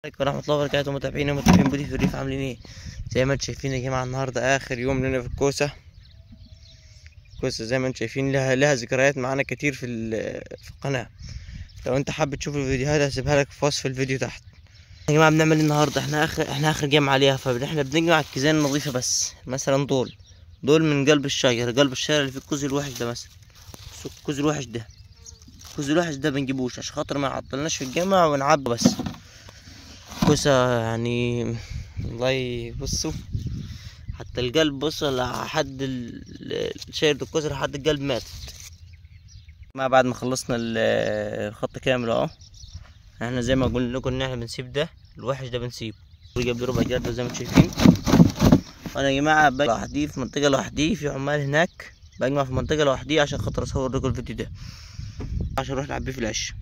عليكم ورحمة الله وبركاته. متابعينا ومتابعين بودي في الريف، عاملين ايه؟ زي ما انتم شايفين يا جماعة، النهاردة آخر يوم لنا في الكوسة. الكوسة زي ما انتم شايفين لها ذكريات معانا كتير في القناة. لو انت حابب تشوف الفيديوهات هسيبها لك في وصف الفيديو تحت. يا جماعة بنعمل ايه النهاردة؟ احنا آخر جمع عليها، فاحنا بنجمع الكيزان النظيفة بس. مثلا دول من قلب الشجر اللي فيه الكوز الوحش ده. مثلا الكوز الوحش ده بنجيبوش عشان خاطر ما يعطلناش في الجمع ونعبي بس. كوسة يعني والله يبصوا حتى القلب، بصوا لحد شايل الكوسة لحد القلب ماتت. ما بعد ما خلصنا الخط كامل اهو، احنا زي ما قلنا لكم ان احنا بنسيب ده الوحش ده، بنسيبه قبل ربع جردة زي ما انتم شايفين. وانا يا جماعة بجمع لوحدي في منطقة لوحدي، في عمال هناك بجمع في منطقة لوحدي عشان خاطر اصور لكم الفيديو ده، عشان اروح نعبيه في العش.